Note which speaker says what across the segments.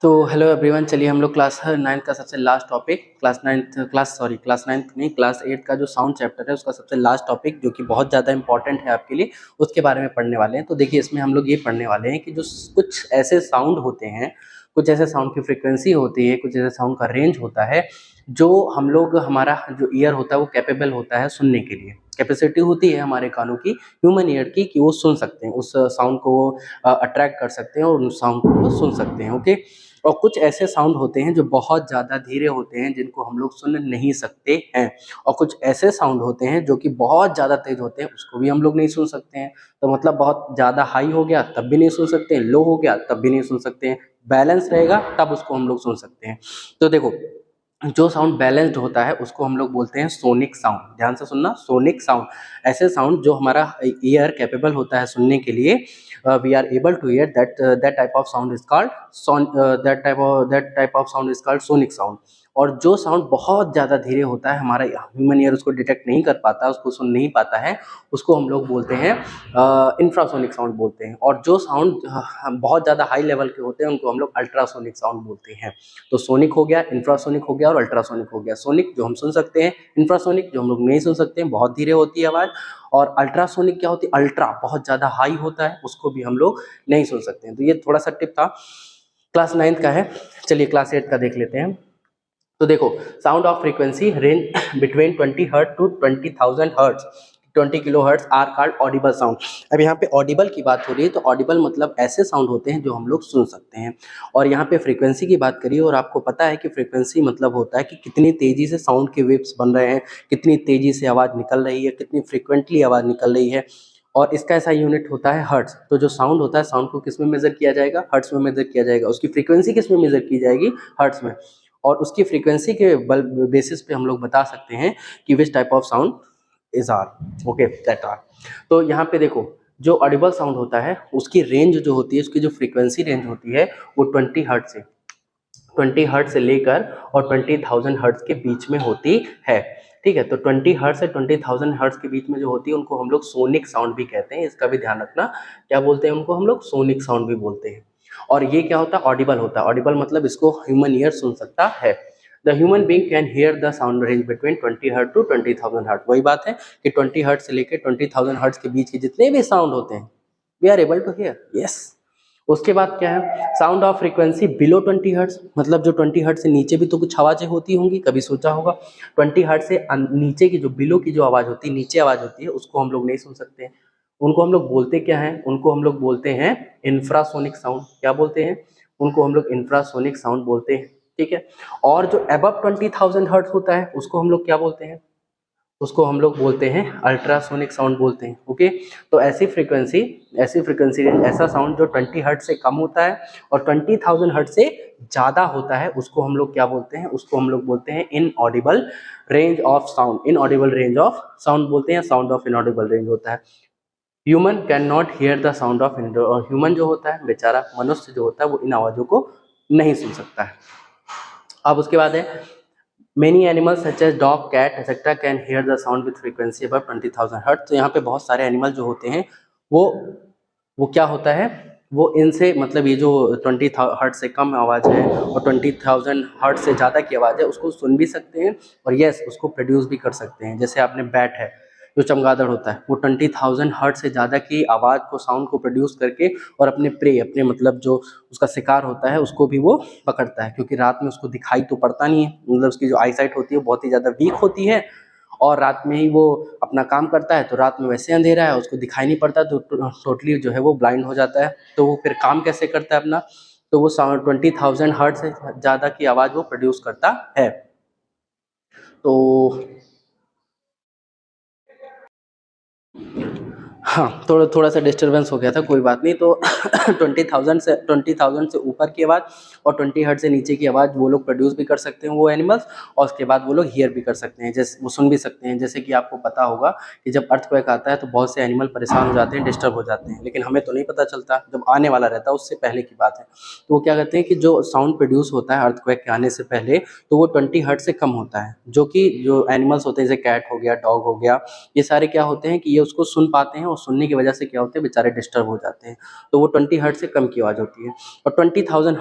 Speaker 1: तो hello everyone, चलिए हम लोग क्लास 9 का सबसे लास्ट टॉपिक क्लास 8 का जो साउंड चैप्टर है उसका सबसे लास्ट टॉपिक जो कि बहुत ज़्यादा इंपॉर्टेंट है आपके लिए, उसके बारे में पढ़ने वाले हैं। तो देखिए, इसमें हम लोग ये पढ़ने वाले हैं कि जो कुछ ऐसे साउंड होते हैं, कुछ ऐसे साउंड की फ्रिक्वेंसी होती है, कुछ ऐसे साउंड का रेंज होता है जो हम लोग, हमारा जो ईयर होता है वो कैपेबल होता है सुनने के लिए। कैपेसिटी होती है हमारे कानों की, ह्यूमन ईयर की, कि वो सुन सकते हैं, उस साउंड को अट्रैक्ट कर सकते हैं और उस साउंड को सुन सकते हैं। ओके। और कुछ ऐसे साउंड होते हैं जो बहुत ज़्यादा धीरे होते हैं, जिनको हम लोग सुन नहीं सकते हैं। और कुछ ऐसे साउंड होते हैं जो कि बहुत ज़्यादा तेज होते हैं, उसको भी हम लोग नहीं सुन सकते हैं। तो मतलब बहुत ज़्यादा हाई हो गया तब भी नहीं सुन सकते हैं, लो हो गया तब भी नहीं सुन सकते हैं, बैलेंस रहेगा तब उसको हम लोग सुन सकते हैं। तो देखो, जो साउंड बैलेंस्ड होता है उसको हम लोग बोलते हैं सोनिक साउंड। ध्यान से सुनना, सोनिक साउंड। ऐसे साउंड जो हमारा ईयर कैपेबल होता है सुनने के लिए, we are able to hear that type of sound is called that type of sound is called sonic sound। और जो साउंड बहुत ज़्यादा धीरे होता है, हमारा ह्यूमन ईयर उसको डिटेक्ट नहीं कर पाता, उसको सुन नहीं पाता है, उसको हम लोग बोलते हैं इंफ्रासोनिक साउंड बोलते हैं। और जो साउंड बहुत ज़्यादा हाई लेवल के होते हैं उनको हम लोग अल्ट्रासोनिक साउंड बोलते हैं। तो सोनिक हो गया, इंफ्रासोनिक हो गया और अल्ट्रासोनिक हो गया। सोनिक जो हम सुन सकते हैं, इंफ्रासोनिक जो हम लोग नहीं सुन सकते हैं, बहुत धीरे होती है आवाज़। और अल्ट्रासोनिक क्या होती है, अल्ट्रा बहुत ज़्यादा हाई होता है, उसको भी हम लोग नहीं सुन सकते हैं। तो ये थोड़ा सा टिप था, क्लास 9 का है। चलिए क्लास 8 का देख लेते हैं। तो देखो, sound of frequency range between 20 hertz to 20,000 hertz, 20 kilo hertz are called audible sound. अब यहाँ पे ऑडिबल की बात हो रही है, तो ऑडिबल मतलब ऐसे साउंड होते हैं जो हम लोग सुन सकते हैं। और यहाँ पे फ्रीक्वेंसी की बात करिए, और आपको पता है कि फ्रीक्वेंसी मतलब होता है कि कितनी तेजी से साउंड के वेव्स बन रहे हैं, कितनी तेजी से आवाज़ निकल रही है, कितनी फ्रिक्वेंटली आवाज़ निकल रही है। और इसका ऐसा यूनिट होता है हर्ट्ज। तो जो साउंड होता है, साउंड को किस में मेजर किया जाएगा, हर्ट्ज में मेजर किया जाएगा। उसकी फ्रीक्वेंसी किस में मेजर की जाएगी, हर्ट्ज में। और उसकी फ्रीक्वेंसी के बेसिस पे हम लोग बता सकते हैं कि which type of sound is are okay that are. तो यहाँ पे देखो, जो ऑडिबल साउंड होता है उसकी रेंज जो होती है, उसकी जो फ्रीक्वेंसी रेंज होती है वो 20 हर्ट्ज से लेकर और 20,000 हर्ट्ज के बीच में होती है। ठीक है, तो 20 हर्ट्ज से 20,000 हर्ट्ज के बीच में जो होती है उनको हम लोग सोनिक साउंड भी कहते हैं। इसका भी ध्यान रखना, क्या बोलते हैं उनको हम लोग, सोनिक साउंड भी बोलते हैं। और ये क्या होता है, ऑडिबल होता है। ऑडिबल मतलब इसको ह्यूमन ईयर सुन सकता है। The human being can hear the sound range between 20 hertz to 20,000 hertz. वही बात है कि 20 हर्ट्ज से लेकर 20,000 हर्ट्ज के बीच के जितने भी साउंड होते हैं, we are able to hear. Yes. उसके बाद क्या है, sound of frequency below 20 hertz, मतलब जो 20 हर्ट्ज से नीचे भी तो कुछ आवाज़ें होती होंगी, कभी सोचा होगा। 20 हर्ट्ज से नीचे की जो बिलो की जो आवाज़ होती है, नीचे आवाज़ होती है, उसको हम लोग नहीं सुन सकते हैं। उनको हम लोग बोलते क्या हैं, उनको हम लोग बोलते हैं इंफ्रासोनिक साउंड। क्या बोलते हैं उनको, हम लोग इंफ्रासोनिक साउंड बोलते हैं। ठीक है। और जो अबव 20,000 हर्ट्ज होता है उसको हम लोग क्या बोलते हैं, उसको हम लोग बोलते हैं अल्ट्रासोनिक साउंड बोलते हैं। ओके। तो ऐसी फ्रीक्वेंसी रेंज, ऐसा साउंड जो 20 हर्ट्ज से कम होता है और 20,000 हर्ट्ज से ज़्यादा होता है, उसको हम लोग क्या बोलते हैं, उसको हम लोग बोलते हैं inaudible range of sound. Inaudible range of sound बोलते हैं, साउंड ऑफ इनऑडिबल रेंज होता है। Human can not here the sound of human जो होता है, बेचारा मनुष्य जो होता है, वो इन आवाज़ों को नहीं सुन सकता है। अब उसके बाद है, many animals such as dog, cat etcetera can hear the sound with frequency above 20,000 hertz. तो यहाँ पे बहुत सारे एनिमल जो होते हैं वो क्या होता है, वो इनसे, मतलब ये जो 20 हर्ट्ज से कम आवाज़ है और 20,000 हर्ट्ज से ज़्यादा की आवाज़ है, उसको सुन भी सकते हैं और यस, उसको प्रोड्यूस भी कर सकते हैं। जैसे आपने बैट है, जो चमगादड़ होता है, वो 20,000 हर्ट्ज से ज़्यादा की आवाज़ को, साउंड को प्रोड्यूस करके और अपने प्रे, अपने मतलब जो उसका शिकार होता है उसको भी वो पकड़ता है। क्योंकि रात में उसको दिखाई तो पड़ता नहीं है, मतलब उसकी जो आईसाइट होती है वो बहुत ही ज़्यादा वीक होती है और रात में ही वो अपना काम करता है। तो रात में वैसे अंधेरा है, उसको दिखाई नहीं पड़ता, तो टोटली जो है वो ब्लाइंड हो जाता है। तो वो फिर काम कैसे करता है अपना, तो वो 20,000 हर्ट्ज से ज़्यादा की आवाज़ वो प्रोड्यूस करता है। तो हाँ, थोड़ा सा डिस्टर्बेंस हो गया था, कोई बात नहीं। तो 20,000 से ऊपर की आवाज़ और 20 हर्ट्ज से नीचे की आवाज़ वो लोग प्रोड्यूस भी कर सकते हैं, वो एनिमल्स। और उसके बाद वो लोग हियर भी कर सकते हैं, जैसे वो सुन भी सकते हैं। जैसे कि आपको पता होगा कि जब अर्थक्वेक आता है तो बहुत से एनिमल परेशान हो जाते हैं, डिस्टर्ब हो जाते हैं, लेकिन हमें तो नहीं पता चलता, जब आने वाला रहता है उससे पहले की बात है। तो वो क्या कहते हैं कि जो साउंड प्रोड्यूस होता है अर्थक्वेक के आने से पहले, तो वो 20 हर्ट्ज से कम होता है। जो कि जो एनिमल्स होते हैं, जैसे कैट हो गया, डॉग हो गया, ये सारे क्या होते हैं कि ये उसको सुन पाते हैं और सुनने की वजह से क्या होते हैं, बेचारे डिस्टर्ब हो जाते हैं। तो वो 20 हर्ट्ज से कम की आवाज़ होती है, और 20,000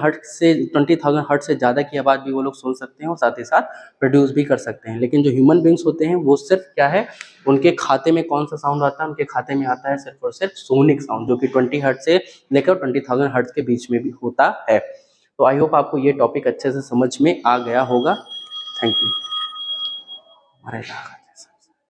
Speaker 1: हर्ट्ज से ज़्यादा की आवाज़ भी वो लोग सुन सकते हैं और साथ ही साथ प्रोड्यूस भी कर सकते हैं। लेकिन जो ह्यूमन बींग्स होते हैं वो सिर्फ क्या है, उनके खाते में कौन सा साउंड आता है, उनके खाते में आता है सिर्फ और सिर्फ सोनिक साउंड, जो कि 20 हर्ट्ज से लेकर 20,000 हर्ट्ज के बीच में भी होता है। तो आई होप आपको ये टॉपिक अच्छे से समझ में आ गया होगा। Thank you.